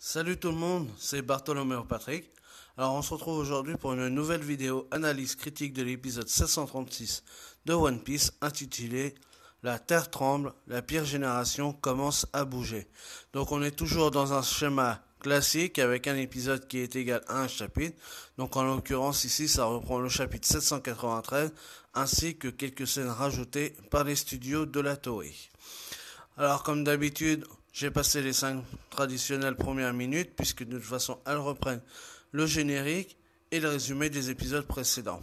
Salut tout le monde, c'est Bartholoméo Patrick. Alors on se retrouve aujourd'hui pour une nouvelle vidéo analyse critique de l'épisode 736 de One Piece intitulé La Terre tremble, la pire génération commence à bouger. Donc on est toujours dans un schéma classique avec un épisode qui est égal à un chapitre. Donc en l'occurrence ici ça reprend le chapitre 793 ainsi que quelques scènes rajoutées par les studios de la Toei. Alors comme d'habitude, j'ai passé les 5 traditionnelles premières minutes puisque de toute façon elles reprennent le générique et le résumé des épisodes précédents.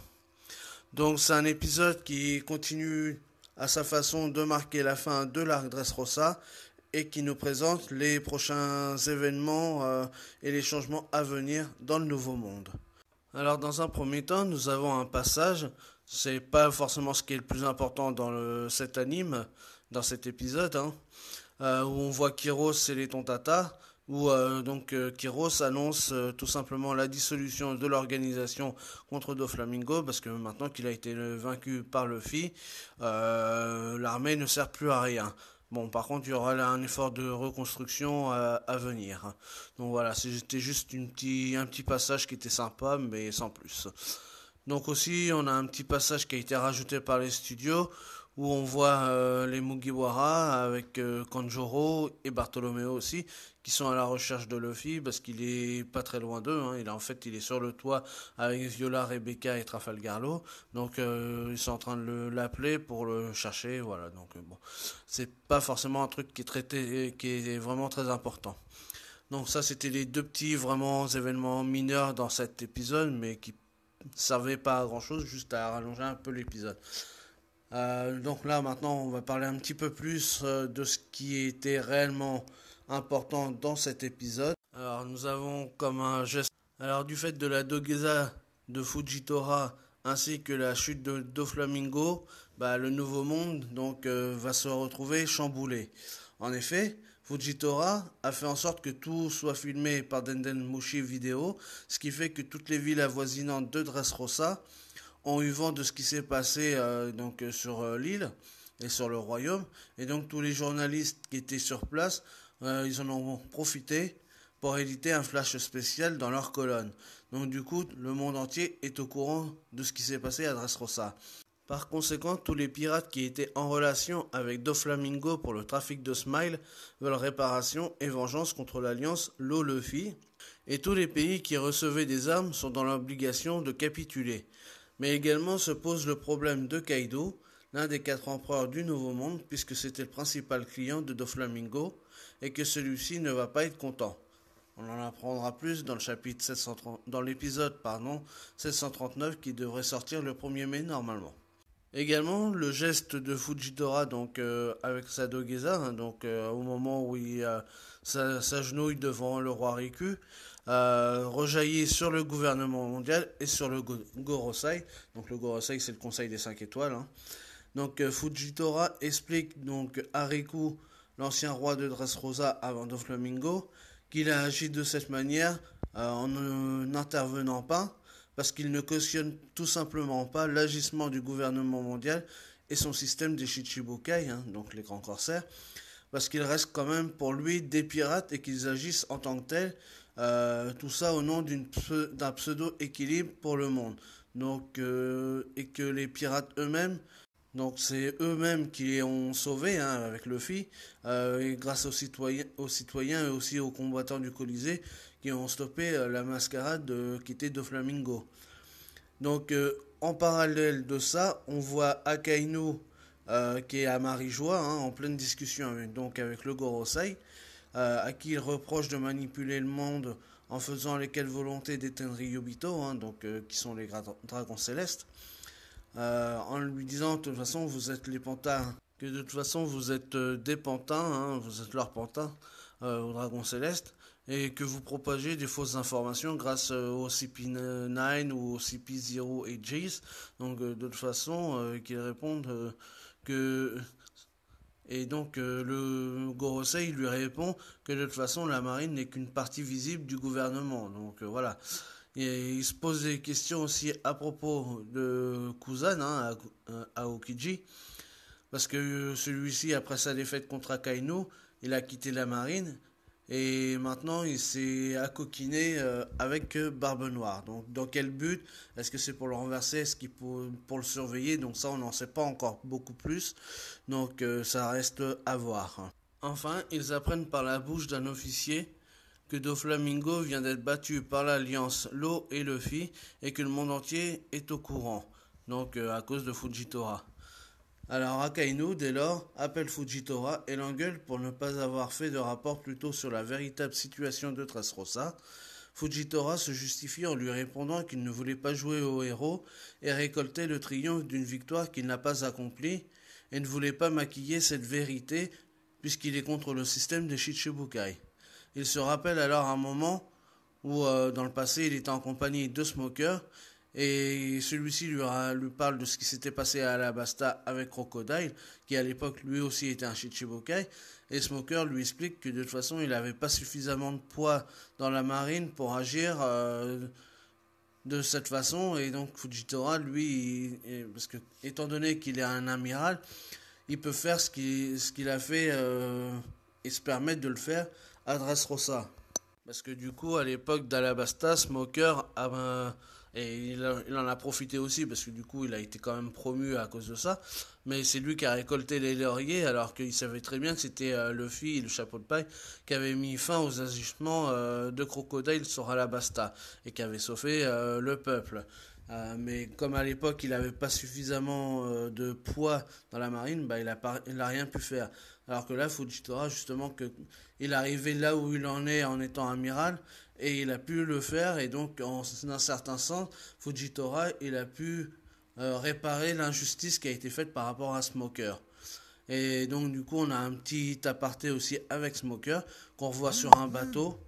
Donc c'est un épisode qui continue à sa façon de marquer la fin de l'arc Dressrosa et qui nous présente les prochains événements et les changements à venir dans le nouveau monde. Alors dans un premier temps, nous avons un passage, c'est pas forcément ce qui est le plus important dans cet anime, dans cet épisode, où on voit Kyros et les Tontata, où Kyros annonce tout simplement la dissolution de l'organisation contre Doflamingo, parce que maintenant qu'il a été vaincu par Luffy, l'armée ne sert plus à rien. Bon, par contre, il y aura là un effort de reconstruction à venir. Donc voilà, c'était juste un petit passage qui était sympa, mais sans plus. Donc aussi, on a un petit passage qui a été rajouté par les studios, où on voit les Mugiwara avec Kanjuro et Bartholoméo aussi, qui sont à la recherche de Luffy, parce qu'il est pas très loin d'eux. Il est sur le toit avec Viola, Rebecca et Trafalgarlo. Donc ils sont en train de l'appeler pour le chercher. Voilà. Donc bon, c'est pas forcément un truc qui est vraiment très important. Donc ça, c'était les deux petits vraiment événements mineurs dans cet épisode, mais qui servaient pas à grand chose, juste à rallonger un peu l'épisode. Donc là maintenant on va parler un petit peu plus de ce qui était réellement important dans cet épisode. Alors nous avons comme un geste, alors du fait de la Dogeza de Fujitora ainsi que la chute de Doflamingo, le nouveau monde va se retrouver chamboulé. En effet, Fujitora a fait en sorte que tout soit filmé par Denden Mushi Video, ce qui fait que toutes les villes avoisinantes de Dressrosa ont eu vent de ce qui s'est passé sur l'île et sur le royaume. Et donc tous les journalistes qui étaient sur place, ils en ont profité pour éditer un flash spécial dans leur colonne. Donc du coup, le monde entier est au courant de ce qui s'est passé à Dressrosa. Par conséquent, tous les pirates qui étaient en relation avec Doflamingo pour le trafic de Smile veulent réparation et vengeance contre l'alliance Law-Luffy. Et tous les pays qui recevaient des armes sont dans l'obligation de capituler. Mais également se pose le problème de Kaido, l'un des 4 empereurs du Nouveau Monde, puisque c'était le principal client de Doflamingo, et que celui-ci ne va pas être content. On en apprendra plus dans le chapitre 730, dans l'épisode 739 qui devrait sortir le 1er mai normalement. Également, le geste de Fujitora avec sa Dogeza, au moment où il s'agenouille devant le roi Riku, rejaillit sur le gouvernement mondial et sur le Gorosei. Donc le Gorosei, c'est le Conseil des 5 étoiles. Donc Fujitora explique à Riku, l'ancien roi de Dressrosa avant Doflamingo, qu'il a agi de cette manière en n'intervenant pas, parce qu'il ne cautionne tout simplement pas l'agissement du gouvernement mondial et son système des Shichibukai, donc les grands corsaires, parce qu'il reste quand même pour lui des pirates et qu'ils agissent en tant que tels, tout ça au nom d'un pseudo-équilibre pour le monde. Et que les pirates eux-mêmes, donc c'est eux-mêmes qui les ont sauvés avec Luffy, et grâce aux citoyens et aussi aux combattants du Colisée qui ont stoppé la mascarade qui était Doflamingo. Donc en parallèle de ça, on voit Akainu qui est à Marijois, en pleine discussion avec le Gorosei, à qui il reproche de manipuler le monde en faisant les quelles volontés des Tenryubito, qui sont les dragons célestes. En lui disant de toute façon vous êtes les pantins, que de toute façon vous êtes des pantins, vous êtes leurs pantins aux dragons célestes, et que vous propagez des fausses informations grâce au CP9 ou au CP0 Aegis. Donc de toute façon qu'ils répondent que... Et donc le Gorosei lui répond que de toute façon la marine n'est qu'une partie visible du gouvernement. Donc voilà. Et il se pose des questions aussi à propos de Kuzan, à Aokiji, parce que celui-ci, après sa défaite contre Akainu, il a quitté la marine, Et maintenant, il s'est accoquiné avec Barbe Noire. Donc, dans quel but? Est-ce que c'est pour le renverser? Est-ce qu'il pour le surveiller? Donc ça, on n'en sait pas encore beaucoup plus. Donc, ça reste à voir. Enfin, ils apprennent par la bouche d'un officier que Doflamingo vient d'être battu par l'Alliance Law et Luffy et que le monde entier est au courant. Donc, à cause de Fujitora. Alors Akainu, dès lors, appelle Fujitora et l'engueule pour ne pas avoir fait de rapport plus tôt sur la véritable situation de Dressrosa. Fujitora se justifie en lui répondant qu'il ne voulait pas jouer au héros et récolter le triomphe d'une victoire qu'il n'a pas accomplie et ne voulait pas maquiller cette vérité puisqu'il est contre le système des Shichibukai. Il se rappelle alors un moment où dans le passé il était en compagnie de Smoker et celui-ci lui parle de ce qui s'était passé à Alabasta avec Crocodile, qui à l'époque lui aussi était un Shichibukai, et Smoker lui explique que de toute façon il n'avait pas suffisamment de poids dans la marine pour agir de cette façon, et donc Fujitora lui, parce que étant donné qu'il est un amiral, il peut faire ce qu'il a fait et se permettre de le faire à Dressrosa. Parce que du coup, à l'époque d'Alabasta, Smoker et il en a profité aussi parce que du coup, il a été quand même promu à cause de ça. Mais c'est lui qui a récolté les lauriers alors qu'il savait très bien que c'était Luffy, le chapeau de paille, qui avait mis fin aux agissements de Crocodile sur Alabasta et qui avait sauvé le peuple. Mais comme à l'époque il n'avait pas suffisamment de poids dans la marine, bah, il a rien pu faire. Alors que là, Fujitora, justement, il est arrivé là où il en est en étant amiral, et il a pu le faire, et donc, en un certain sens, Fujitora, il a pu réparer l'injustice qui a été faite par rapport à Smoker. Et donc, du coup, on a un petit aparté aussi avec Smoker, qu'on revoit sur un bateau,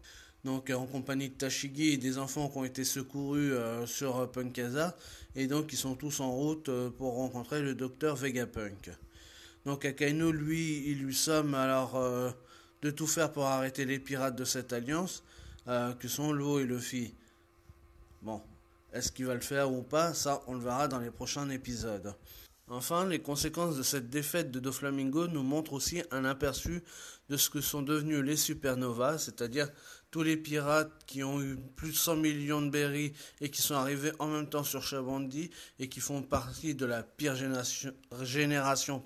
donc en compagnie de Tashigi et des enfants qui ont été secourus sur Punkasa, et donc ils sont tous en route pour rencontrer le docteur Vegapunk. Donc Akainu, lui, il lui somme alors de tout faire pour arrêter les pirates de cette alliance, que sont Luffy et Luffy. Bon, est-ce qu'il va le faire ou pas? Ça, on le verra dans les prochains épisodes. Enfin, les conséquences de cette défaite de Doflamingo nous montrent aussi un aperçu de ce que sont devenus les supernovas, c'est-à-dire tous les pirates qui ont eu plus de 100 millions de berries et qui sont arrivés en même temps sur Shabandi et qui font partie de la pire génération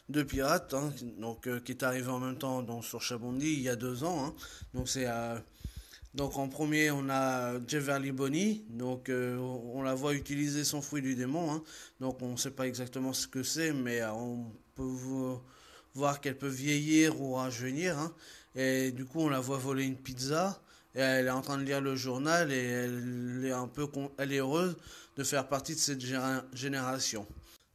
de pirates, hein, donc, qui est arrivée en même temps sur Shabandi il y a 2 ans. Hein. Donc c'est donc en premier, on a Jeverly Bonnie, donc on la voit utiliser son fruit du démon, hein. Donc on ne sait pas exactement ce que c'est, mais on peut voir qu'elle peut vieillir ou rajeunir, hein. Et du coup, on la voit voler une pizza, et elle est en train de lire le journal, et elle est heureuse de faire partie de cette génération.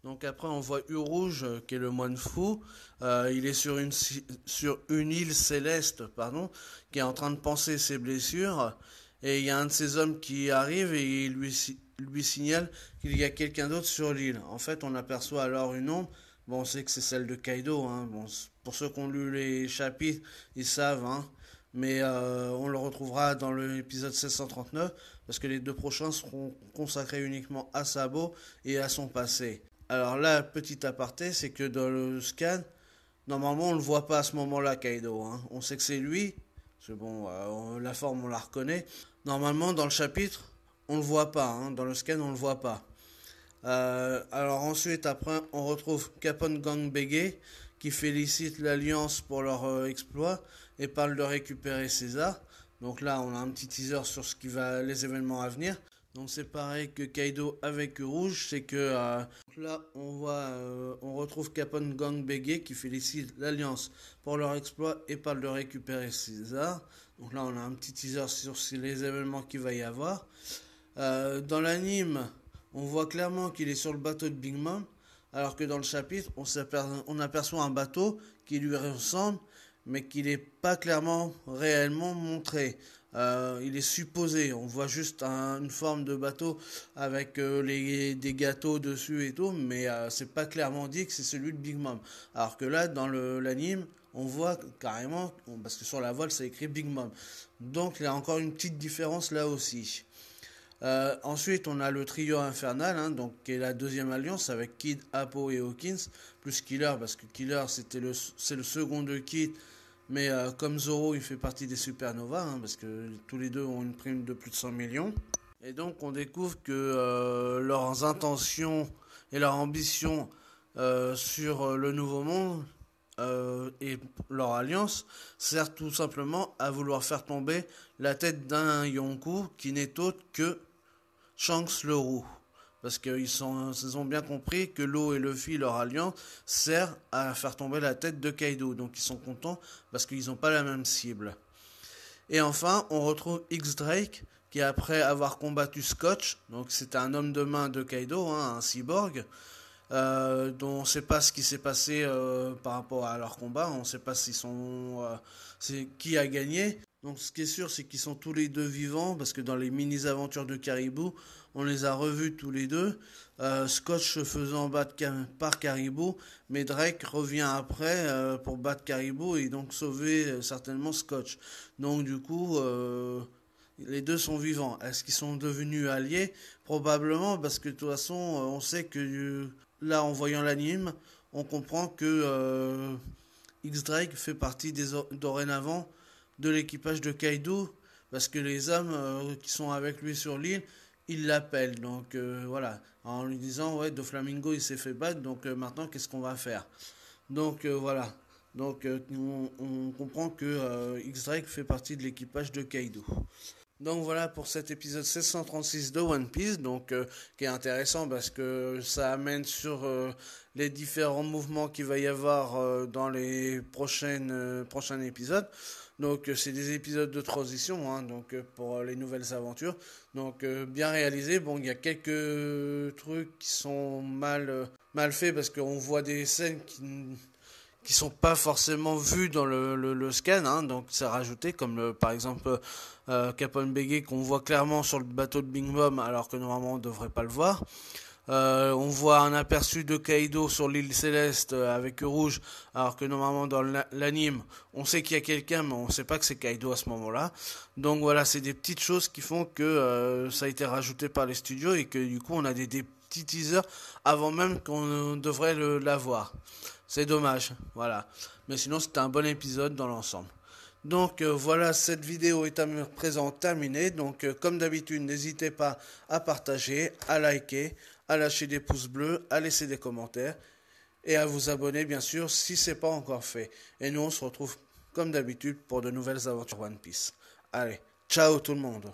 Donc après on voit Urouge qui est le moine fou, il est sur une île céleste pardon, qui est en train de panser ses blessures et il y a un de ces hommes qui arrive et il lui signale qu'il y a quelqu'un d'autre sur l'île. En fait on aperçoit alors une ombre, bon on sait que c'est celle de Kaido, hein. Bon, pour ceux qui ont lu les chapitres ils savent, hein. Mais on le retrouvera dans l'épisode 1639 parce que les 2 prochains seront consacrés uniquement à Sabo et à son passé. Alors là, petit aparté, c'est que dans le scan, normalement on le voit pas à ce moment-là, Kaido, hein. On sait que c'est lui, c'est bon, la forme on la reconnaît. Normalement dans le chapitre, on le voit pas, hein. Dans le scan on le voit pas. Alors ensuite, après, on retrouve Capone Gang Bege qui félicite l'Alliance pour leur exploit et parle de récupérer César. Donc là, on a un petit teaser sur les événements à venir. Donc c'est pareil que Kaido avec Rouge, c'est que là on retrouve Capone Gang Bege qui félicite l'Alliance pour leur exploit et parle de récupérer César. Donc là on a un petit teaser sur les événements qu'il va y avoir. Dans l'anime, on voit clairement qu'il est sur le bateau de Big Mom, alors que dans le chapitre, on aperçoit un bateau qui lui ressemble, mais qui n'est pas clairement réellement montré. Il est supposé, on voit juste une forme de bateau avec des gâteaux dessus et tout, mais c'est pas clairement dit que c'est celui de Big Mom. Alors que là, dans l'anime, on voit carrément, parce que sur la voile, c'est écrit Big Mom. Donc il y a encore une petite différence là aussi. Ensuite, on a le trio infernal, hein, donc, qui est la deuxième alliance avec Kid, Apo et Hawkins, plus Killer, parce que Killer c'est le second de Kid, Mais comme Zoro, il fait partie des Supernova, hein, parce que tous les deux ont une prime de plus de 100 millions. Et donc on découvre que leurs intentions et leurs ambitions sur le Nouveau Monde et leur alliance sert tout simplement à vouloir faire tomber la tête d'un Yonkou qui n'est autre que Shanks le Roux. Parce ils ont bien compris que l'eau et Luffy, leur alliance, sert à faire tomber la tête de Kaido. Donc ils sont contents parce qu'ils n'ont pas la même cible. Et enfin, on retrouve X-Drake qui, après avoir combattu Scotch, donc c'est un homme de main de Kaido, hein, un cyborg, dont on ne sait pas ce qui s'est passé par rapport à leur combat, on ne sait pas c'est qui a gagné. Donc ce qui est sûr, c'est qu'ils sont tous les deux vivants, parce que dans les mini-aventures de Caribou, on les a revus tous les deux. Scotch se faisant battre par Caribou, mais Drake revient après pour battre Caribou et donc sauver certainement Scotch. Donc du coup, les deux sont vivants. Est-ce qu'ils sont devenus alliés? Probablement, parce que de toute façon, on sait que là, en voyant l'anime, on comprend que X-Drake fait partie dorénavant de l'équipage de Kaido, parce que les hommes qui sont avec lui sur l'île, ils l'appellent. Donc voilà, en lui disant, ouais, Doflamingo il s'est fait battre, donc maintenant qu'est-ce qu'on va faire? Donc voilà. Donc on comprend que X-Drake fait partie de l'équipage de Kaido. Donc voilà pour cet épisode 1636 de One Piece, donc qui est intéressant parce que ça amène sur les différents mouvements qu'il va y avoir dans les prochains épisodes. Donc c'est des épisodes de transition, hein, donc pour les nouvelles aventures. Donc bien réalisé. Bon, il y a quelques trucs qui sont mal faits parce qu'on voit des scènes qui sont pas forcément vus dans le scan, hein, donc c'est rajouté, comme par exemple Capone Bégué qu'on voit clairement sur le bateau de Big Mom alors que normalement on devrait pas le voir. On voit un aperçu de Kaido sur l'île Céleste avec Rouge, alors que normalement dans l'anime, on sait qu'il y a quelqu'un, mais on sait pas que c'est Kaido à ce moment-là. Donc voilà, c'est des petites choses qui font que ça a été rajouté par les studios et que du coup on a des petits teasers avant même qu'on devrait l'avoir. C'est dommage, voilà. Mais sinon c'était un bon épisode dans l'ensemble. Donc voilà, cette vidéo est à présent terminée. Donc comme d'habitude, n'hésitez pas à partager, à liker, à lâcher des pouces bleus, à laisser des commentaires et à vous abonner bien sûr si ce n'est pas encore fait. Et nous on se retrouve comme d'habitude pour de nouvelles aventures One Piece. Allez, ciao tout le monde.